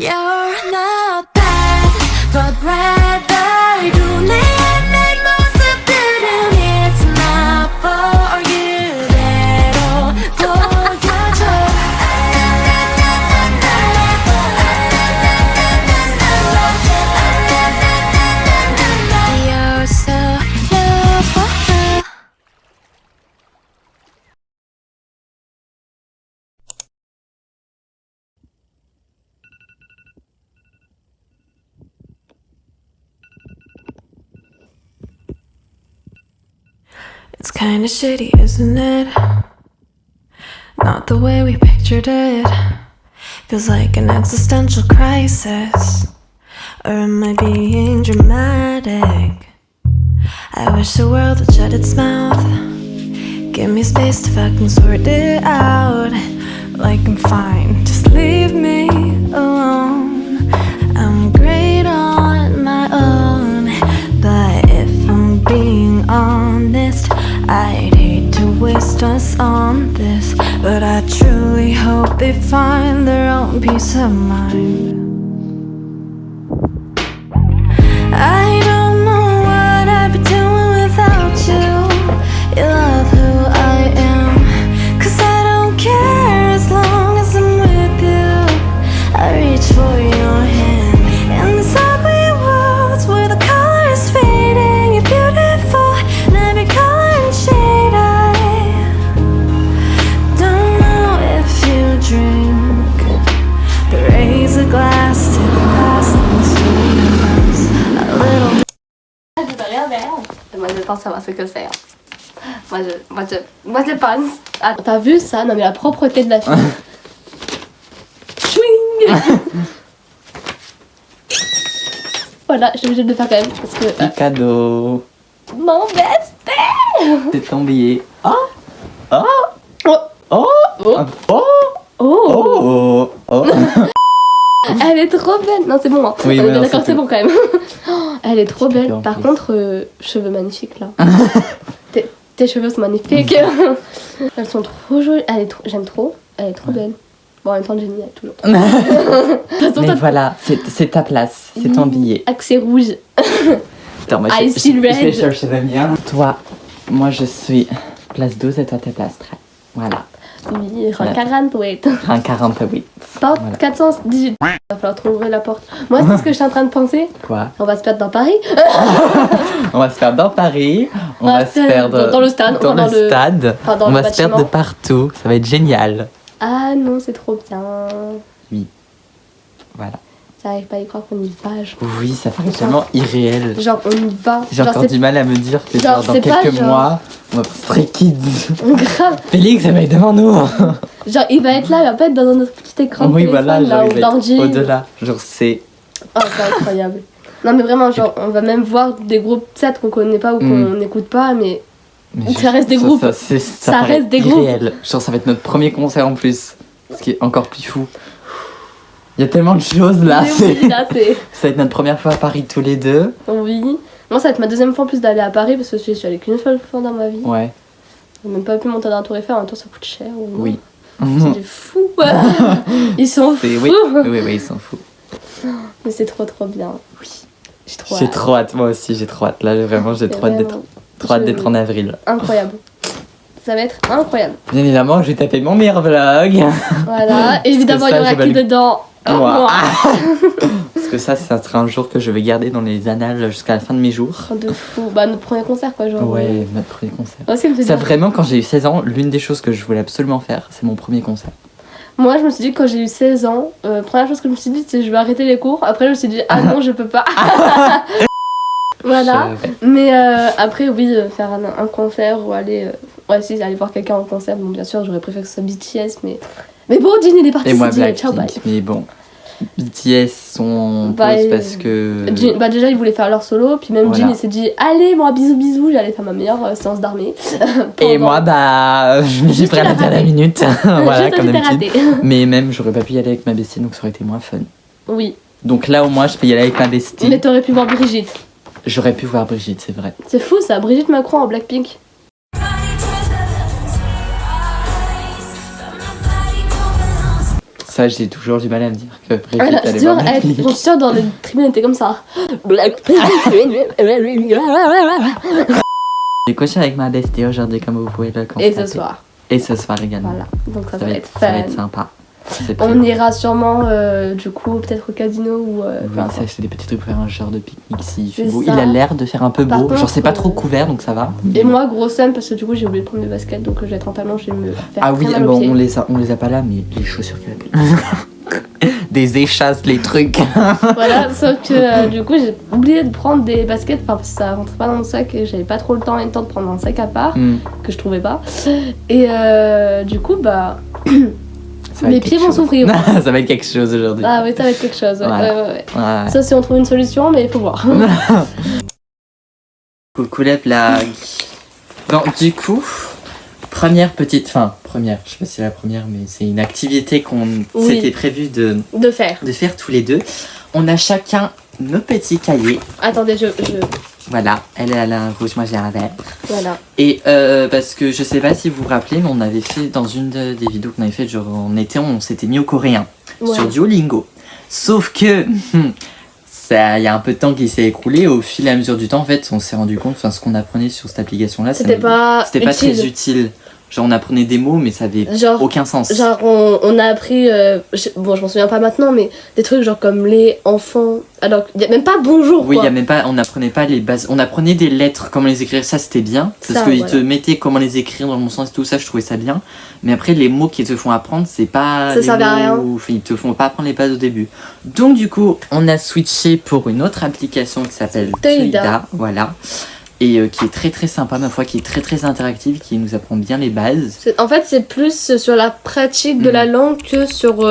You're not bad, but rather 눈에 내 모습들은 it's not for you. 대로 보여줘. You're so beautiful. It's kinda shitty, isn't it? Not the way we pictured it. Feels like an existential crisis. Or am I being dramatic? I wish the world would shut its mouth. Give me space to fucking sort it out. Like I'm fine, just leave me alone. I'm great on my own. But if I'm being honest, I'd hate to waste us on this. But I truly hope they find their own peace of mind. I don't know what I'd be doing without you. You love who I am, 'cause I don't care as long as I'm with you. I reach for your hand in the subway walls where the color is fading. You're beautiful in every color and shade. I don't know if you drink, but raise a glass to the past and stay with us a little. Moi je pense savoir ce que c'est. Moi je pense. Ah, t'as vu ça? Non mais la propreté de la fille. Chouing. Voilà, je suis obligée de le faire quand même parce que. Un cadeau. Mon bestie. C'est ton billet. Oh oh Oh. oh Oh. oh Oh. oh oh. Elle est trop belle. Non c'est bon. Hein. Oui, mais non, d'accord, c'est tout. bon quand même. Oh, elle est trop C'est belle. plus en Par plus. contre, cheveux magnifiques là. Tes cheveux sont magnifiques. Elles sont trop jolies. J'aime trop. Elle est trop belle. Bon, en même temps, Jenny, elle est toujours. De toute façon, Mais toi, voilà, c'est ta place, c'est ton billet. accès rouge. Attends, moi I see je vais red. chercher le mien. Toi, moi je suis place 12 et toi t'es place 13. Voilà. Oui, Voilà. 48. Un 48. Porte Voilà. 418. Il va falloir trouver la porte. Moi, c'est ce que je suis en train de penser. Quoi? On va se perdre dans Paris. On va se perdre dans Paris, on va se perdre dans le stade, dans dans le le- stade. enfin, dans On le va se perdre de bâtiment. partout, ça va être génial. Ah non, c'est trop bien. Voilà. J'arrive pas à y croire qu'on y va. Genre, Oui, ça paraît tellement irréel. genre, on y va. J'ai encore c'est du mal à me dire que genre, genre, dans c'est pas quelques genre- mois, on va faire Stray Kids. grave. Félix, elle va être devant nous. Genre, il va être là, il va pas être dans notre petit écran de Oui, téléphone, voilà, là, genre, ou il va être d'ordi. au-delà. Genre, c'est. Oh, c'est incroyable. Non, mais vraiment, genre, on va même voir des groupes peut-être qu'on connaît pas ou qu'on n'écoute pas, mais Mais ça reste des groupes. Ça paraît reste des groupes. irréel. Genre, ça va être notre premier concert en plus. Ce qui est encore plus fou. Il y a tellement de choses là. Mais oui, là, c'est. Ça va être notre première fois à Paris tous les deux. Oui. Moi, ça va être ma deuxième fois en plus d'aller à Paris parce que je suis allée qu'une seule fois dans ma vie. Ouais. J'ai même pas pu monter dans la Tour Eiffel, en même temps, ça coûte cher. ou non. Oui. C'est des fous. Ils sont fous. C'est- oui, oui, ils s'en foutent. Mais c'est trop bien. Oui. J'ai trop J'ai hâte. trop hâte, moi aussi, j'ai trop hâte. Là, vraiment, j'ai C'est trop hâte d'être vraiment- trop hâte je- d'être en avril. Incroyable. Ça va être incroyable. Bien évidemment, je vais taper mon meilleur vlog. Voilà. Évidemment, il y ça, aura je vais qui le- dedans? Moi. Parce que ça sera un jour que je vais garder dans les annales jusqu'à la fin de mes jours. Oh, de fou. Bah, notre premier concert, quoi. Genre, Ouais, notre premier concert. Moi aussi, je me suis Ça, dit- vraiment, quand j'ai eu 16 ans, l'une des choses que je voulais absolument faire, c'est mon premier concert. Moi, je me suis dit, quand j'ai eu 16 ans, première chose que je me suis dit, c'est je vais arrêter les cours. Après, je me suis dit, ah non, je peux pas. Voilà. Mais après, oui, faire un concert ou aller. Ouais, si, aller voir quelqu'un en concert. Bon, bien sûr, j'aurais préféré que ce soit BTS, mais. Mais bon, Jin, il est parti. Et moi, c'est dit, ciao, bye. Blackpink. Mais bon, BTS sont en Bah, pause parce que. Jin- bah, déjà, il voulait faire leur solo. Puis même Voilà. Jin, il s'est dit, allez, moi, bisous, j'allais faire ma meilleure séance d'armée. Et moi, bah, je me suis pris à la dernière minute. Voilà, comme d'habitude. Mais même, j'aurais pas pu y aller avec ma bestie, donc ça aurait été moins fun. Oui, Donc là, au moins, je peux y aller avec ma bestie. mais t'aurais pu voir Brigitte. J'aurais pu voir Brigitte, c'est vrai. C'est fou ça, Brigitte Macron en Blackpink. ça, j'ai toujours du mal à me dire que Brigitte Voilà, allait je voir te Netflix. jure, j'en suis sûre, dans les tribunes, elle était comme ça. J'ai couché avec ma bestie aujourd'hui, comme vous pouvez le constater. Et ce soir. Et ce soir également. Voilà, donc ça va être ça va fun. être sympa. C'est On prévu. ira sûrement, du coup, peut-être au casino ou. Oui, peu importe. s'acheter des petits trucs pour faire un genre de pique-nique s'il fait C'est beau. ça. Il a l'air de faire un peu Par beau. Genre, contre, c'est pas trop couvert donc ça va. Et moi, gros seum, parce que du coup, j'ai oublié de prendre mes baskets, donc je vais être en talons, je vais me faire Ah oui, très mal aux bon, pieds. on les a pas là, mais les chaussures qu'il a. Des échasses, les trucs. Voilà, sauf que du coup, j'ai oublié de prendre des baskets, enfin, parce que ça rentrait pas dans mon sac et j'avais pas trop le temps et le temps de prendre un sac à part, Hmm, que je trouvais pas. Et du coup, bah. ça va Mes être pieds quelque vont chose. souffrir. Ça va être quelque chose aujourd'hui. Ah oui, ça va être quelque chose, ouais. Voilà. Ouais. Ouais. Ça, si on trouve une solution, mais il faut voir. Coucou les blagues. Bon, du coup, première, je sais pas si c'est la première, mais c'est une activité qu'on Oui. s'était prévu de De faire. faire tous les deux. On a chacun nos petits cahiers. Attendez, Voilà, elle a un rouge, moi j'ai un vert. Voilà. Et parce que je sais pas si vous vous rappelez, mais on avait fait dans une des vidéos qu'on avait fait, genre en été, on s'était mis au coréen Ouais. sur Duolingo. Sauf que il y a un peu de temps qui s'est écoulé. Au fil et à mesure du temps, en fait, on s'est rendu compte, ce qu'on apprenait sur cette application-là, C'était pas très utile. utile. Genre on apprenait des mots, mais ça avait Genre, aucun sens. Genre, on a appris, bon, je m'en souviens pas maintenant, mais des trucs genre comme les enfants. Alors, il y a même pas bonjour, Oui, quoi. y a même pas, on apprenait pas les bases. On apprenait des lettres, comment les écrire, ça c'était bien. Parce Ça, qu'ils voilà. te mettaient comment les écrire dans le bon sens et tout ça, je trouvais ça bien. Mais après, les mots qu'ils te font apprendre, c'est pas. Ça les servait à mots rien. Ils te font pas apprendre les bases au début. Donc, du coup, on a switché pour une autre application qui s'appelle Teida. Teida. Voilà. Et qui est très très sympa, ma foi, qui est très très interactive, qui nous apprend bien les bases. En fait, c'est plus sur la pratique de la langue que sur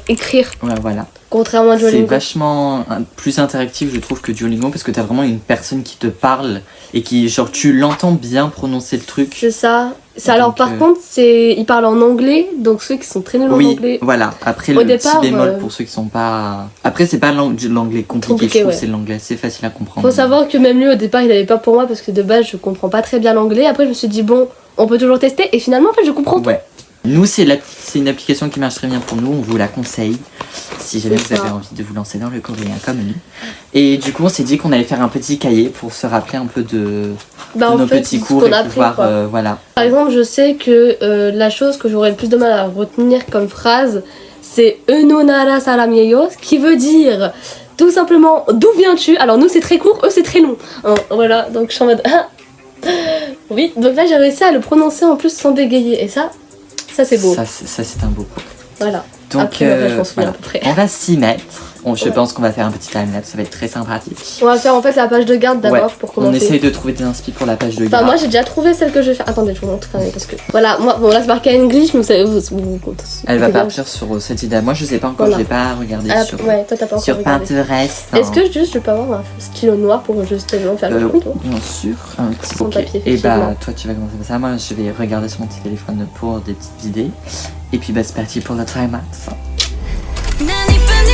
écrire, Ouais, voilà. contrairement à C'est Duolingo. vachement plus interactif, je trouve, que Duolingo parce que t'as vraiment une personne qui te parle et qui, genre, tu l'entends bien prononcer le truc. C'est ça. Alors, Donc, par contre, ils parlent en anglais, donc ceux qui sont très nuls en Oui, anglais. voilà. Après, Au le départ, petit bémol pour ceux qui sont pas. Après, c'est pas l'anglais compliqué, je trouve, ouais. c'est l'anglais assez facile à comprendre. Faut savoir que même lui, au départ, il avait peur pour moi parce que de base, je comprends pas très bien l'anglais. Après, je me suis dit, bon, on peut toujours tester. Et finalement, en fait, je comprends tout. Ouais. Nous, c'est une application qui marche très bien pour nous, on vous la conseille si jamais C'est vous avez ça. envie de vous lancer dans le coréen comme nous. Et du coup, on s'est dit qu'on allait faire un petit cahier pour se rappeler un peu de Bah, nos en fait, petits ce cours qu'on et a appris, pouvoir. quoi. Voilà. Par exemple, je sais que la chose que j'aurais le plus de mal à retenir comme phrase, c'est Eunonara saramieyo, qui veut dire tout simplement d'où viens-tu. Alors, nous, c'est très court, eux, c'est très long. Hein, voilà, donc je suis en mode. Oui, donc là, j'ai réussi à le prononcer en plus sans bégayer. Et ça c'est beau. Ça, c'est un beau coup. Voilà. Donc, Après, le reste, je m'en souviens voilà. à peu près. On va s'y mettre. Je Ouais. pense qu'on va faire un petit timelapse, ça va être très sympathique. On va faire en fait la page de garde d'abord Ouais, pour on commencer. essaye de trouver des inspi pour la page de Enfin, garde. moi j'ai déjà trouvé celle que je vais faire. Attendez, je vous montre quand même parce que. Voilà, moi, bon là c'est marqué English, mais vous savez, Elle va c'est bien. partir sur cette idée. Moi, je sais pas encore, Voilà. je l'ai pas regardé Ah, sur, ouais, toi t'as pas encore sur regardé. Pinterest. Est-ce que juste je peux avoir un stylo noir pour justement faire le compte Bien sûr, un petit Sans ok. papier, Et bah, effectivement. toi, tu vas commencer par ça. Moi, je vais regarder sur mon petit téléphone pour des petites idées. Et puis, bah, c'est parti pour le timelapse. 난 이쁜이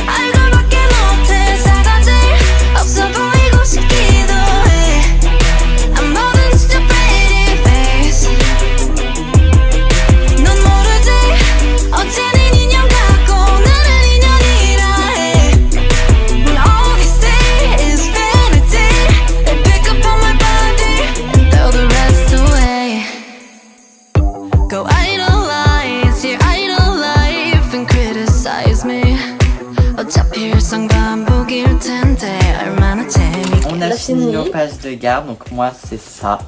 알고밖에 못해 싸가지 없어 보이고 싶기도 해 I'm more than just a pretty face 넌 모르지 어제는 인형 같고 나는 인연이라 해 When all they say is vanity They pick up on my body and throw the rest away Go idolize your idol life and criticize me 어차피 일상 반복일 텐데 얼마나 재밌게 On a Elle a fini fini. nos pages de garde, donc moi, c'est ça.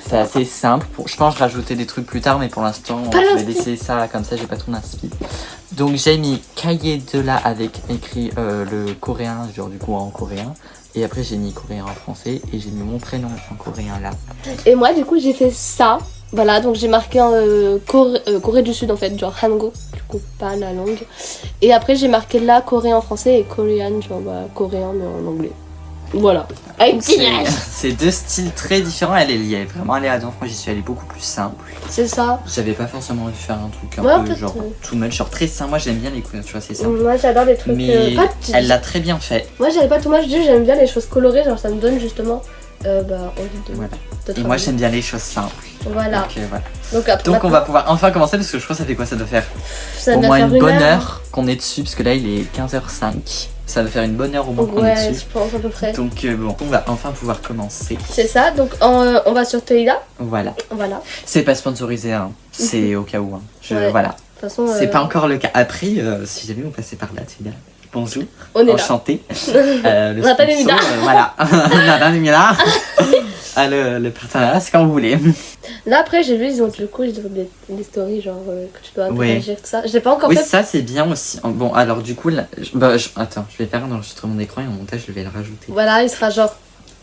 C'est assez simple. Je pense que je rajouter des trucs plus tard, mais pour l'instant, Pas je vais l'inspi. laisser ça comme ça, j'ai pas trop d'inspi. Donc, j'ai mis cahier de là avec écrit le coréen, genre du coup en coréen. Et après, j'ai mis coréen en français et j'ai mis mon prénom en coréen là. Et moi du coup j'ai fait ça. Voilà, donc j'ai marqué Corée du Sud en fait, genre Hango, du coup pas la langue. Et après j'ai marqué là coréen en français et coréen, genre bah, coréen mais en anglais. Voilà. Avec C'est deux styles très différents. Elle est liée vraiment aléatoire. Moi, j'y suis allée beaucoup plus simple. C'est ça. J'avais pas forcément envie de faire un truc un Ouais, peu peut-être, genre ouais. too much, genre très simple. Moi, j'aime bien les couleurs, tu vois, c'est simple. Moi j'adore les trucs. Mais pas- elle l'a très bien fait. Moi j'avais pas tout mal, j'aime bien les choses colorées, genre ça me donne justement Bah, envie de. Voilà. de Et moi travailler. j'aime bien les choses simples. Voilà. Voilà. Donc, après, Donc on va pouvoir enfin commencer parce que je crois que ça fait quoi? Ça doit faire ça au doit moins faire une bonne heure. heure qu'on est dessus parce que là il est 15h05. Ça va faire une bonne heure au moins qu'on est Ouais, dessus. je pense à peu près. Donc bon, on va enfin pouvoir commencer. C'est ça, donc on va sur Teila. Voilà. Voilà. C'est pas sponsorisé, hein. C'est au cas où. Hein. Ouais. Voilà. De toute façon, C'est pas encore le cas. Après, si jamais vous passez par là, tu là. Bonjour. on est là. Enchanté. Le Nathalie sponsor, Mina. voilà. Nathalie Mina. Le partenariat, c'est quand vous voulez. Là, après, j'ai vu, ils ont du coup, ils développent des stories, genre que tu dois Ouais. interagir, tout ça. Je l'ai pas encore Oui, fait. ça c'est bien aussi. Bon, alors du coup, là, attends, je vais faire un enregistrement d'écran et en montage, je vais le rajouter. Voilà, il sera genre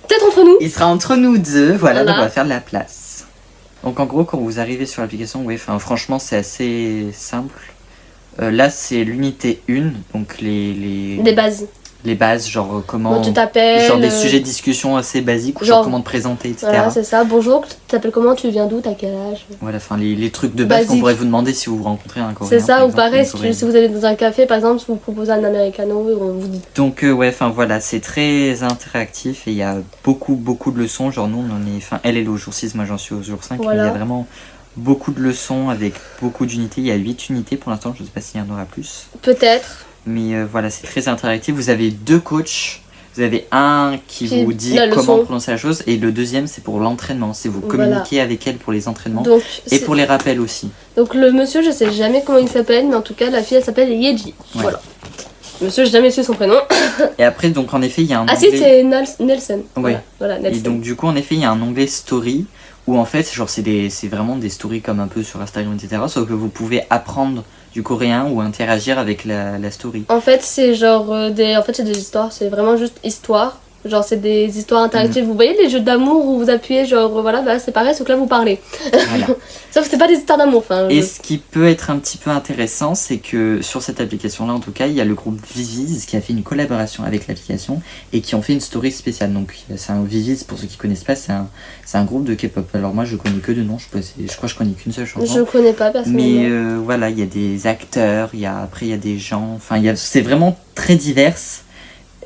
peut-être entre nous. Il sera entre nous deux, voilà, Voilà. donc on va faire de la place. Donc en gros, quand vous arrivez sur l'application, ouais, franchement, c'est assez simple. Là, c'est l'unité 1, donc Des bases. les bases, genre comment... Comment tu t'appelles. Genre des sujets de discussion assez basiques, ou genre genre- comment te présenter, etc. Voilà, c'est ça. Bonjour, tu t'appelles comment, tu viens d'où, t'as quel âge. Voilà, enfin les trucs de base qu'on Basique. pourrait vous demander si vous rencontrez un Coréen. C'est ça, par ou exemple, pareil, une si, Coréenne. si vous allez dans un café, par exemple, si vous proposez un americano, on vous dit. Donc ouais, enfin voilà, c'est très interactif et il y a beaucoup de leçons. Genre nous, on en est, enfin elle est au jour 6, moi j'en suis au jour 5. Voilà. Mais il y a vraiment beaucoup de leçons avec beaucoup d'unités. Il y a 8 unités pour l'instant, je sais pas s'il y en aura plus. Peut-être. Mais voilà, c'est très interactif. Vous avez 2 coachs. Vous avez un qui Puis vous dit la comment leçon. prononcer la chose et le deuxième c'est pour l'entraînement. C'est vous Voilà. communiquer avec elle pour les entraînements Donc, et c'est- pour les rappels aussi. donc le monsieur, je sais jamais comment il s'appelle, mais en tout cas, la fille, elle s'appelle Yeji. Ouais. Voilà. Monsieur, j'ai jamais su son prénom. Et après, donc en effet, il y a un Ah si, onglet- c'est Nelson. Ouais. Voilà, Et Nelson. donc du coup en effet il y a un onglet story où en fait genre c'est vraiment des stories comme un peu sur Instagram etc. Sauf que vous pouvez apprendre du coréen ou interagir avec la story. En fait, c'est genre en fait, c'est des histoires, c'est vraiment juste histoire. Genre, c'est des histoires interactives. Vous voyez les jeux d'amour où vous appuyez, genre, voilà, bah, c'est pareil, sauf que là, vous parlez. Voilà. Sauf que c'est pas des histoires d'amour. Enfin, Et ce qui peut être un petit peu intéressant c'est que sur cette application là en tout cas il y a le groupe Viviz qui a fait une collaboration avec l'application et qui ont fait une story spéciale. Donc c'est un Viviz pour ceux qui connaissent pas, c'est un groupe de K-pop. Alors moi je connais que de nom, je crois que je connais qu'une seule chanson. je connais pas personnellement. Mais voilà, il y a des acteurs, après il y a des gens, enfin c'est vraiment très divers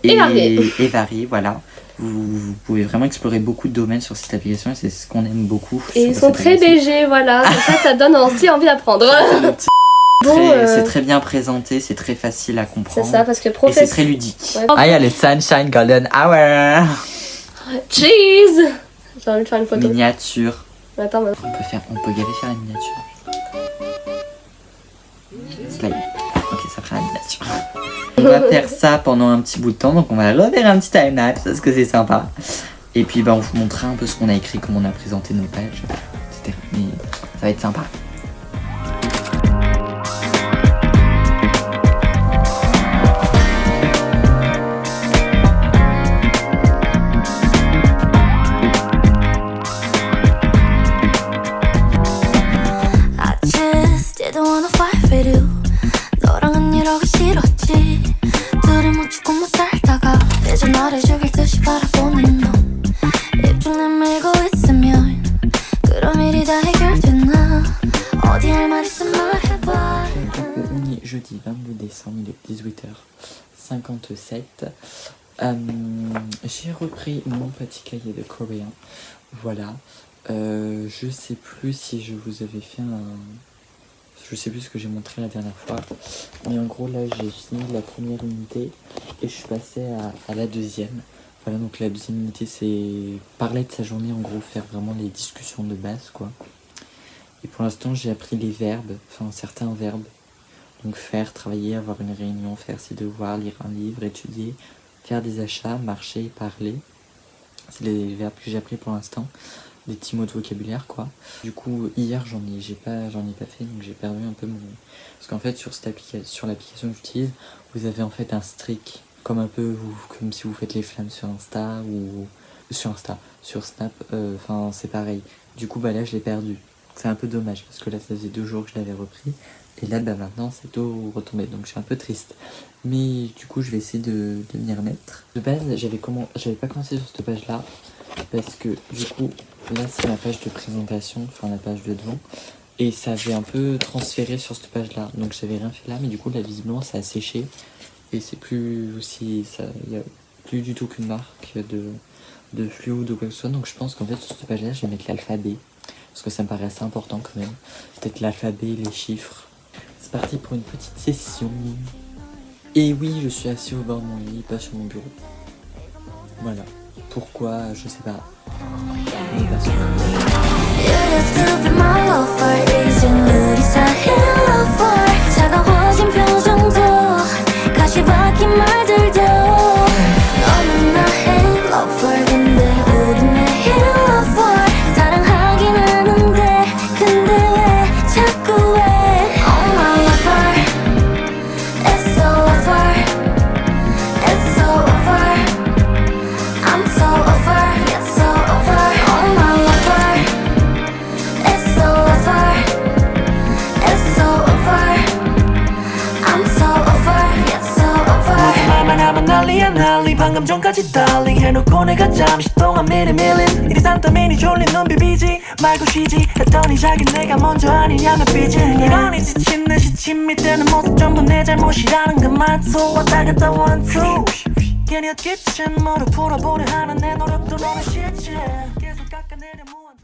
Et varié. et varié, voilà. Vous pouvez vraiment explorer beaucoup de domaines sur cette application et c'est ce qu'on aime beaucoup. Et sur ils sont cette très application. BG, voilà. Comme ça donne aussi envie d'apprendre. C'est le petit- Bon, C'est très bien présenté, c'est très facile à c'est comprendre. ça, parce que Et c'est professeur. très ludique. Ouais. Ah, il y a le Sunshine Golden Hour. Cheese. J'ai envie de faire une photo. Miniature. Attends, bah. On peut y aller faire la miniature. Slide. Ok, ça fera la miniature. On va faire ça pendant un petit bout de temps, donc on va refaire un petit time-lapse parce que c'est sympa. Et puis bah, on vous montrera un peu ce qu'on a écrit, comment on a présenté nos pages, etc. Mais ça va être sympa. I just didn't wanna fight with you. 너랑은 이러기 싫었지. 둘이 못 죽고 못 살다가 이제 나를 죽일 듯이 바라보는 너. 입술 내밀고 있으면 그럼 일이 다 해결되나. 어디 할 말 있으면 말해봐. On est jeudi 22 décembre, il est 18h57. J'ai repris mon petit cahier de coréen. Voilà. Je sais plus si je vous avais fait un... Je sais plus ce que j'ai montré la dernière fois. Mais en gros, là, j'ai fini la première unité et je suis passé à la deuxième. Voilà, donc la deuxième unité, c'est parler de sa journée, en gros, faire vraiment les discussions de base, quoi. Et pour l'instant, j'ai appris les verbes, enfin certains verbes. Donc faire, travailler, avoir une réunion, faire ses devoirs, lire un livre, étudier, faire des achats, marcher, parler. C'est les verbes que j'ai appris pour l'instant. Des petits mots de vocabulaire, quoi. Du coup, hier, j'en ai pas fait, donc j'ai perdu un peu mon... Parce qu'en fait, sur l'application que j'utilise, vous avez en fait un streak, comme un peu comme si vous faites les flammes sur Insta ou... Sur Snap, enfin, c'est pareil. Du coup, bah là, je l'ai perdu. C'est un peu dommage, parce que là, ça faisait 2 jours que je l'avais repris. Et là, bah maintenant, c'est tout retombé, donc je suis un peu triste. Mais du coup, je vais essayer de m'y remettre. De base, j'avais pas commencé sur cette page-là, parce que du coup, là, c'est ma page de présentation, enfin la page de devant. Et ça avait un peu transféré sur cette page-là, donc j'avais rien fait là, mais du coup, là, visiblement, ça a séché. Et c'est plus aussi... Il n'y a plus du tout qu'une marque de fluo ou de quoi que ce soit. Donc je pense qu'en fait sur cette page-là, je vais mettre l'alphabet. Parce que ça me paraît assez important quand même. Peut-être l'alphabet, les chiffres. C'est parti pour une petite session. Et oui, je suis assis au bord de mon lit, pas sur mon bureau. Voilà. Pourquoi, je sais pas. Mais pas sur mon bureau. You used to be my lover 이젠 우리 사이 lover 차가워진 표정도 가시 박힌 말들도 너는 나의 lover 근데 우린 매일 lover 사랑하긴 하는데 근데 왜 자꾸 왜 Oh my lover It's so over It's so over I'm so over It's so over Oh my lover It's so over It's so over I'm so over It's so over 무슨 말만 하면 난리야 난리 방금 전까지 달링 해놓고 내가 잠시 동안 밀린 이리 산더미니 졸린 눈 비비지 말고 쉬지 했더니 자기 내가 먼저 아니냐며 삐진 이러니 지친 내 시침 밑에는 모습 전부 내 잘못이라는 것만 또 왔다 갔다 one two 괜히 헛기침 무릎 풀어보려 하는 내 노력도 너는 싫지 계속 깎아내려 무한